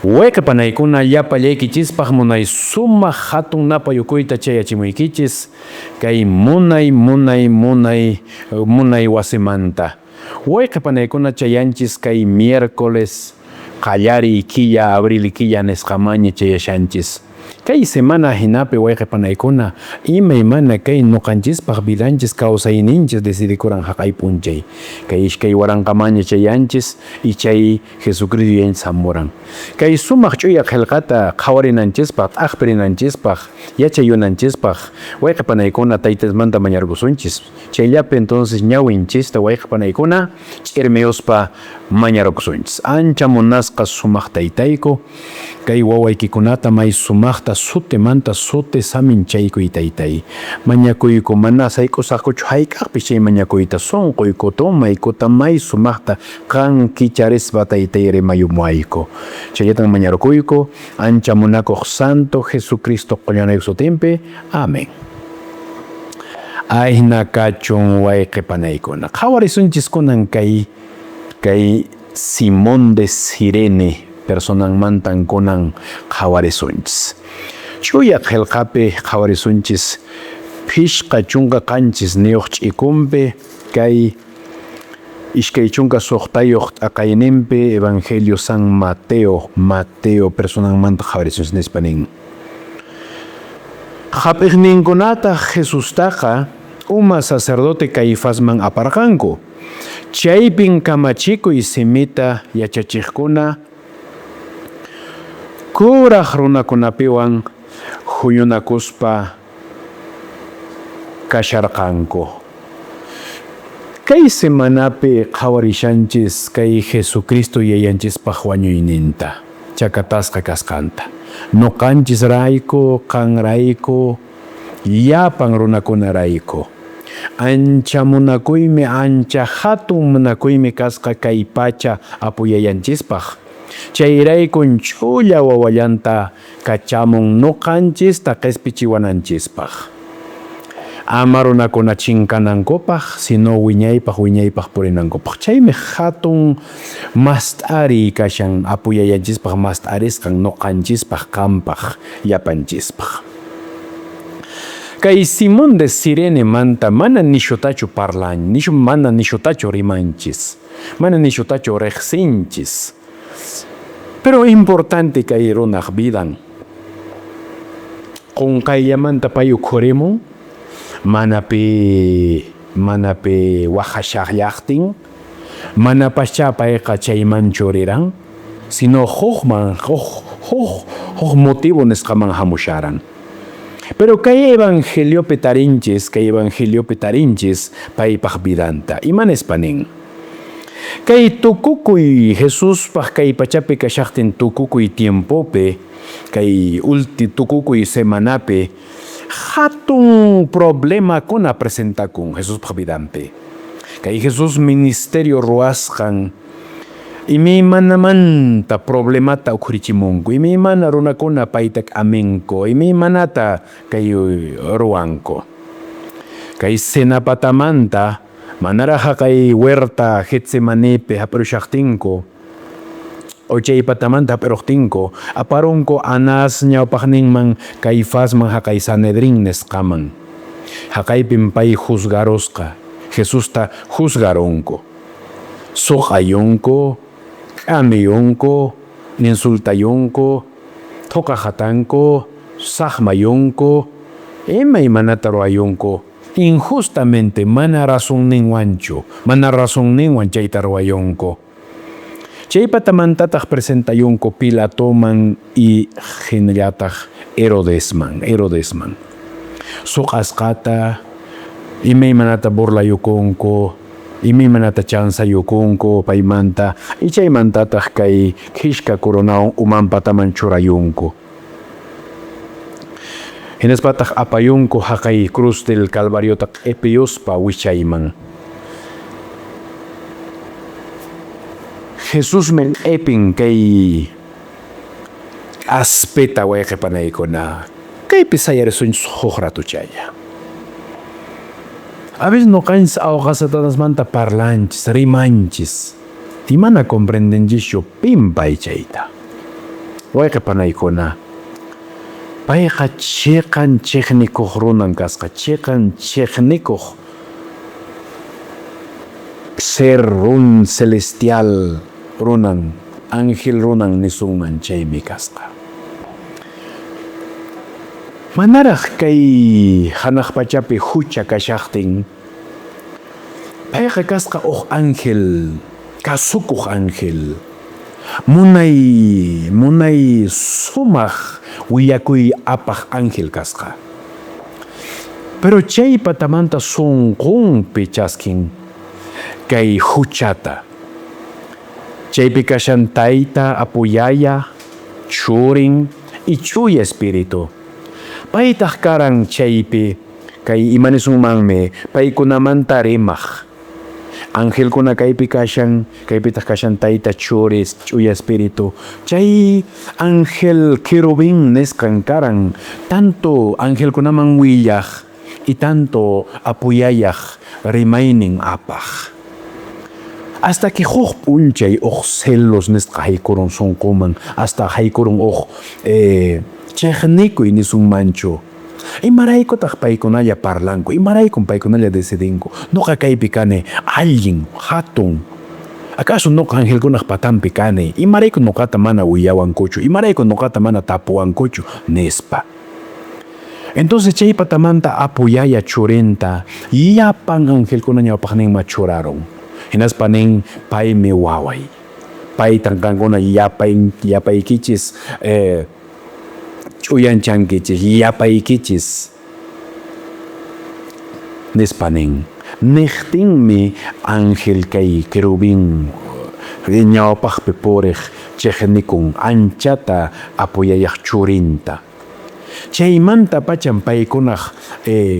Wayqipanaykuna llapallaykichispaq munay sumaq hatun napayukuyta chayachimuykichis kay munay wasimanta. Wayqipanaykuna chayanchis kay miércoles qallari quilla abril quilla nisqamaña chayashanchis. Kay semana hinapi wayqipanaykuna imaymana kay ñuqanchispaq vidanchis kawsayninchis decidikuran haqay p'unchay. Kay ishkay waranqamaña chayanchis y chay Jesucristo yanchis hamuran. Kay sumaq ch'uya qillqata qhawarinanchispaq, t'aqpirinanchispaq, yachayunanchispaq wayqipanaykuna taytasmanta mañarkusunchis. Chayllapi entonces ñawinchista wayqipanaykuna ch'irmiyuspa mañarukusunchis. Ancha munasqa sumaq taytayku kay wawaykikunata may sumaqta sutemanta sute saminchaykuy taytay. Mañakuyku mana sayk'usaqkuchu hayk'aqpi chay mañakuyta sunquyku tomaykuta may sumaqta qan kicharispa taytay rimayumayku. Chayatan mañarukuyku ancha munakuq Santo Jesucristo qullanayuq sutinpi. Amén. Ayna kachun wayqipanaykuna. Qhawarisunchis kunan kay Simón de Cirene personanmantan kunan qhawarisunchis. Chuya qillqapi qhawarisunchis phishqa chunka qanchis niyuq ch'ikunpi kay ishkay chunka suqtayuq t'aqayninpi Evangelio San Mateo personanmanta qhawarisunchis nispa nin. Qhap'iqninkunata Jesustaqa uma sacerdote Caifásman aparqanku. Chaypin kamachikuy simita yachachiqkuna kuraq runakunapiwan huyunakuspa kasharqanku. Kay semanapi qhawarishanchis kay Jesucristo yayanchispaq wañuyninta chakatasqa kasqanta. Nuqanchis rayku, qanrayku, llapan runakunarayku. Ancha munakuymi, ancha hatun munakuymi kasqa kay pacha apuyayanchispaq. Chayraykun chulla wawallanta kachamun nuqanchista q'ispichiwananchispaq. Ama runakuna chinkanankupaq, sino wiñaypaq purinankupaq. Chaymi hatun mast'ari kashan apuyayanchispaq mast'arisqan nuqanchispaq kanpaq llapanchispaq. Kay Simón de Cirene manta mana nishutachu parlan, mana nishutachu rimanchis, mana nishutachu riqsinchis. Pero importante kay runaq vidan. Qunqayllamanta pay ukhurimun, manapi waqashaqllaqtin, manapascha payqa chaymanchu riran, sino huk motivo nisqaman hamusharan. Pero kay evangelio petarinchis paypaq vidanta. Imanespa nin. Kay tukukuy Jesuspaq kay pachapi kashaqtin tukukuy tiempopi, kay tukukuy semanapi, hatun problema kuna presentakun Jesuspaq vidampi. Kay Jesus ministerio ruasqan imimanta problemata ukhurichimunku, imimana runakuna paytak amenko, imimanata kay ruanko. Kay senapatamanta manaraja kay huerta Getsemanepi hapirushaqtinku, o chaypatamanta hapiruqtinku, aparunku Anás ñawpaqninman Caifásman haqay Sanedrín nisqaman. Haqaypin pay juzgarusqa, Jesusta juzgarunku. Suqayunku, amiyunku, insultayunku, tokahatanku, saqmayunku, imaymanata ruayunku, injustamente mana razón ninwan chayta ruayunku. Chaypatamantataq presentayunku Pilatoman y hinallataq Herodesman. Suqasqata, imaymanata burlayukunku, imaymanata chansayukunku paymanta, y chaymantataq kay qhishka coronawan umanpataman churayunku. Hinaspataq apayunku haqay cruz del Calvariota q'ipiyuspa wichayman. Jesus men epin kay aspeta wayqipanaykuna kaypi sayarisunchis huk ratu chaya. A veces nuqanchis awqasatatasmanta parlanchis, rimanchis, imana comprendenchischu pimpay chayta. wayqa panaykuna payqa chiqan chiqnikuq runan kasqa, chiqan chiqnikuq ser celestial runan, ángel runan nisunman chaymi kasqa. Manaraq kay hanaq pachapi hucha kashaqtin payqa kasqa ángel, kasukuq ángel, munay sumaq willakuy apaq ángel kasqa. Pero chay patamanta sunqunpi chaskin kay huchata. Chaypi kashan tayta, apuyaya, churin y chuya espíritu. Paytaq karan chaypi kay imanisunmanmi paykunamanta rimaq. Angelkuna kaypitaq kashan tayta, churis, chuya espíritu. Chay ángel querubín nisqan karan tanto angelkunaman willaq y tanto apuyayaq rimaynin apaq. Hasta que huk p'unchay celos nisqa haykurun sunquman, hasta haykurun chiqnikuy nisunmanchu. Imaraykutaq paykunalla parlanku, imaraykum paykunalla decidinku. Nuqa kaypi kani alguien hatun. ¿Acaso nuqa angelkunaq patanpi kani? Imarayku nuqata mana willawankuchu, imarayku nuqata mana tapuwankuchu nispa. Entonces chay patamanta apuyaya churinta llapan angelkuna ñawpaqninman churaron. Hinaspa nin paymi waway. Paytan kankuna yapaykichis chuyanchankichis, yapaykichis nispa nin. Niqtinmi ángel kay querubín ñawpaqpi puriq chiqnikun anchata apuyayaq churinta. Chaymanta pacham paykunaq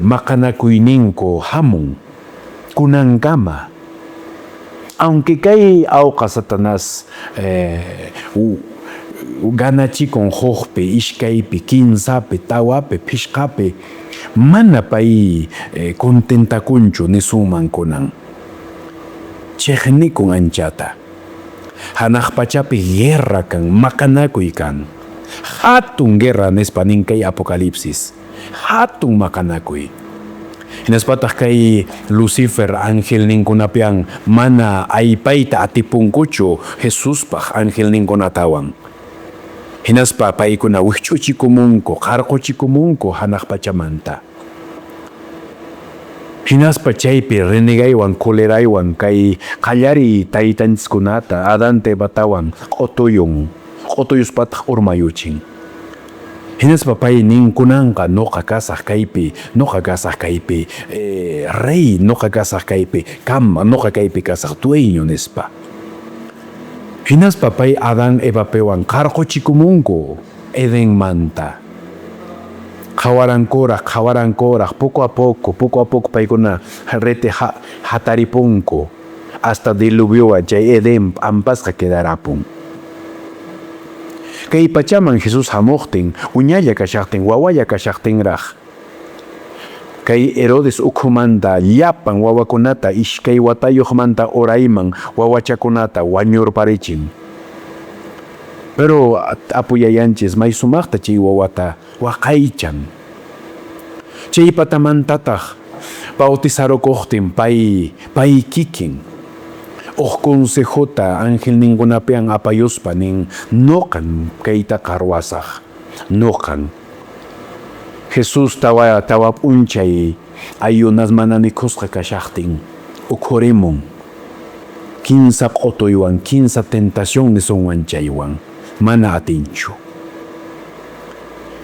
maqanakuyninku hamun kunankama. Aunque kay awqa Satanás ganachikun huqpi, ishkaypi, kinsapi, tawapi, pishqapi, mana pay contentakunchu nisunman kunan. Chiqnikun anchata. Hanaq pachapi guerra kan, maqanakuy kan. Hatun guerra nispa nin kay Apocalipsis. Hatun maqanakuy. Hinaspataq kay Lucifer ángel ninkunapian mana aypayta atipunkuchu Jesuspaq ángel ninkunatawan. Hinaspa paykuna wich'uchikumunku, qarquchikumunku hanaq pachamanta. Hinaspa chaypi renegaywan, koleraywan kay qallari taytanchikkunata Adante batawan q'utuyuspataq urmayuchin. Hinaspa pay ninkunanqa nuqa kasaq kaypi rey, nuqa kasaq kaypi kama, nuqa kaypi kasaq dueño nispa. Hinaspa pay Adán Evapewan qarquchikumunku Edenmanta. Qhawarankuraq poco a poco paykuna rete hataripunku hasta diluviowan chay Edén ampasqa quedarapun. Kay pachaman Jesús hamuqtin, uñalla kashaqtin, wawalla kashaqtinraq. Kay Herodes ukhumanta llapan wawakunata ishkay watayuqmanta urayman wawachakunata wañurparichin. Pero apuyayanchis may sumaqta chay wawata waqaychan. Chay patamantataq bautizarukuqtin pay kikin. Consejota ángel ninkunapian apayuspa nin noqan kayta qarwasaq. Noqan. Jesús tawa p'unchay ayunas mana mikhusqa kashaqtin ukhurimun. 15 q'utuywan, 15 tentación nisunwan chaywan. Mana atinchu.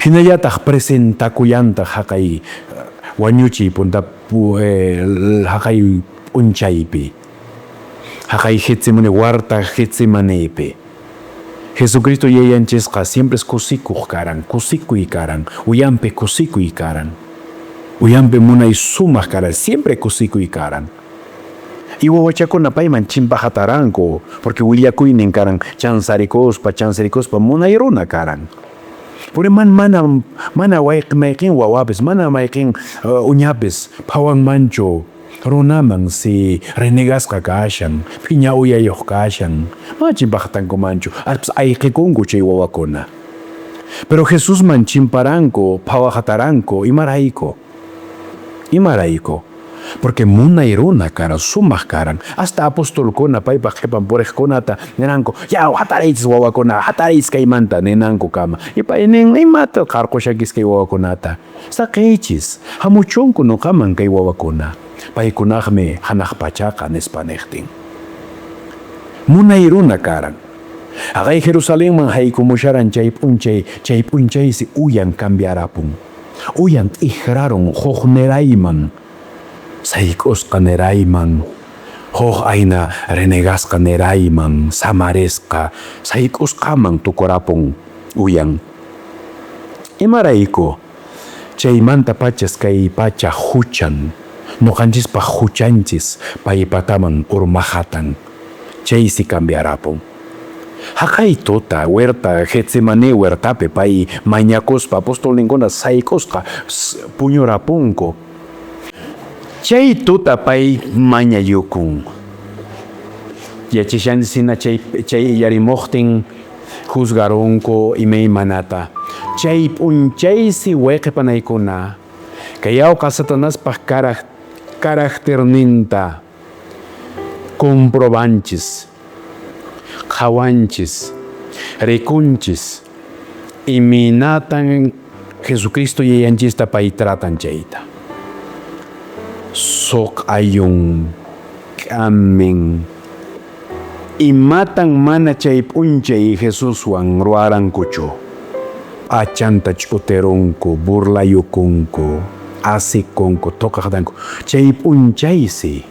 Hinallataq presentakuyanta haqay wañuchiy punta haqay p'unchaypi. Haqay Getsemani warta Getsemanepi. Jesucristo yayanchisqa siempre es kusikuq karan, kusikuy karan, uyampi kusikuy karan. Uyampi munay sumaq karan, siempre kusikuy karan. Y wawachakuna payman chimpajataranku, porque willakuynin karan chansarikuspa munay runa karan. Puri mana mayqin wawapis, mana mayqin uñapis phawanmanchu runaman si renegasqa kashan, piña uyayoq kashan, machimpaqtanku manchu, ayqikunku chay wawakuna. Pero Jesusman chimparanku, phawaqtaranku, imarayku. Porque munay runa karan, sumaq karan, hasta apostolkuna paypaq qhipan puriqkunata niranku, yaw hataraychis wawakuna, hataraychis kaymanta ninanku kama. Y pay nin, imata qarqushakis kay wawakunata. Saqiychis, hamuchunku nuqaman kay wawakuna. Paykunaqmi hanaq pachaqa nispa niqtin. Munay runa karan. Aqay Jerusalenman haykumusharan chay p'unchaysi uyan cambiarapun. Uyan t'ijrarun huk nerayman, sayk'usqa nerayman, huk ayna renegasqa nerayman, samaresqa, sayk'usqaman tukurapun uyan. Imarayku, chaymanta pachas kay pacha huchan, nuqanchispaq huchanchis paypataman urmajatan, chaysi cambiarapun. Haqay tuta huerta Getsemani huertapi pay mañakuspa apostolninkuna sayk'usqa puñurapunku. Chay tuta pay mañayukun. Yachishansina chay yarimuqtin juzgarunku imaymanata. Chay p'unchaysi weqipanaykuna kayawqa Satanaspaq carácterninta comprobanchis, qhawanchis, rikunchis, iminatan Jesucristo yayanchista pay tratan chayta. Sok ayun kamin imatan mana chay p'unchay Jesuswan ruarankuchu, achanta ch'uterunku, burlayukunku, asikunku, toqaqdanku, chay p'unchaysi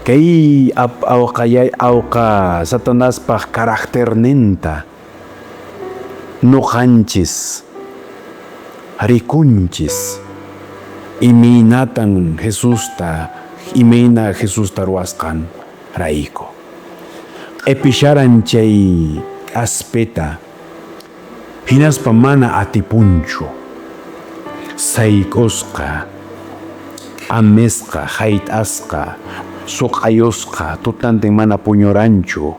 kay awqa Satanaspaq carácterninta nuqanchis rikunchis, imayna Jesusta ruwasqan rayku. Episharan chay aspeta hinaspa mana atipunchu, sayk'usqa, amesqa, hayt'asqa, suqayusqa, tutantin mana puñuranchu.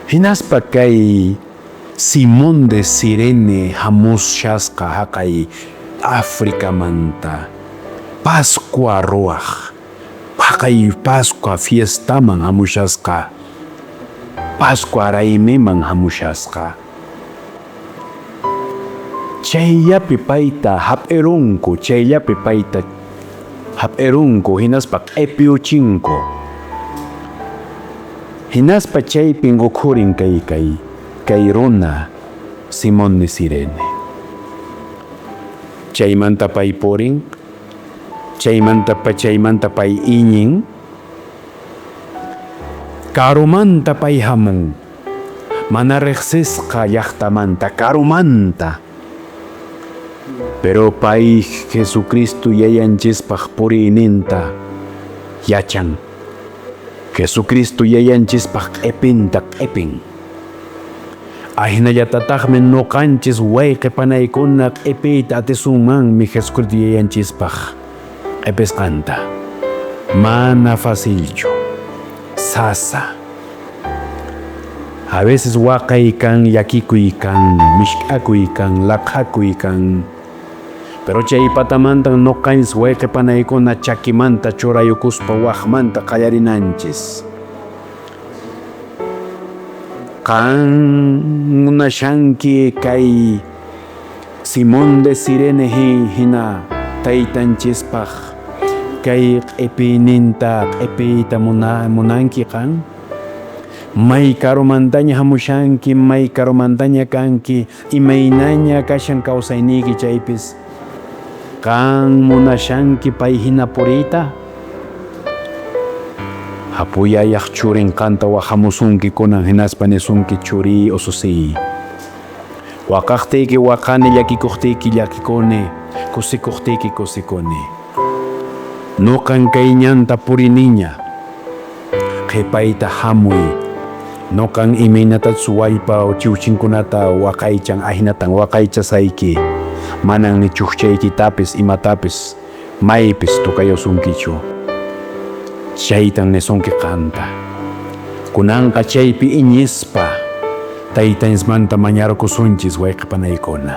Hinaspa kay Simón de Cirene hamushasqa haqay África manta Pascua ruwaq, haqay Pascua fiestaman hamushasqa, Pascua raymiman hamushasqa. Chayllapi payta hap'irunku hinaspa q'ipiuchinku. Hinaspa chaypin ukhurin kay runa Simón de Cirene. Chaymanta pay purin, chaymanta pay iñin, karumanta pay hamun, mana riqsisqa llaqtamanta karumanta. Pero pay Jesucristo yayanchispaq puriyninta yachan. Jesucristo yayanchispaq q'ipinta q'ipin. Ahinallatataqmi nuqanchis wayqipanaykuna q'ipiyta atisunmanmi Jesucristo yayanchispaq q'ipisqanta. Mana facilchu, sasa. A veces waqaykan, llakikuykan, mishk'akuykan, laq'akuykan. Pero chay patamantan nuqanchis wayqipanaykuna chakimanta churayukuspa waqmanta qallarinanchis. Qan munashanki kay Simón de Cirene hina taytanchispaq kay q'ipiyta munanki qan. May karumantaña hamushanki, may karumantaña kanki, imaynaña kashan kawsayniki chaypis. Kan munashanki pay hina puriyta. Hapuyayaq churinqanta hamusunki kunan hinaspa nisunki churi ususi. Waqaqtiyki waqani, llakikuqtiyki llakikuni, kusikuqtiyki kusikuni. Nuqan kayñanta puriniña, qhipayta hamuy. Nuqan imaynata suwaypa chiwchinkunata waqaychan, ahinatan waqaychasayki. Manan ni chuqchaykitapis imatapis maypis tukayosunkichu. Chaytan nisonki qanta. Kunanqa chaypi iñispa taytaysmanta mañarkusunchis wayqipanaykuna.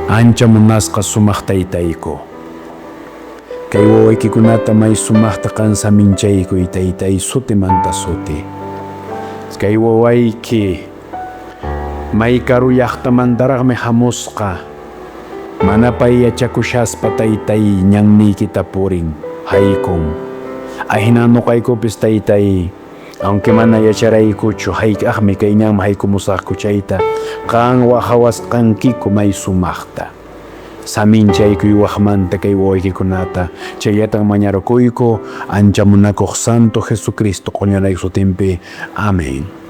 Ancha munasqa sumaq taytayku. Kay wawaykikunata may sumaqta kansaminchaykuy taytay sutimanta suti. Kay wawayki may karu llaqtamantaraqmi hamusqa. Mana pay yachakushaspa taytay ñanniykita purin haykun. Ahina nuqaykupis taytay aunque mana yacharaykuchu hayk'aqmi kay ñanman haykumusaqku chayta qan waqhawasqankiku may sumaqta. Saminchaykuy waqmanta kay wawaykikunata chayatan mañarkuyku ancha munakuq Santo Jesucristo qoñunay sutinpi. Amén.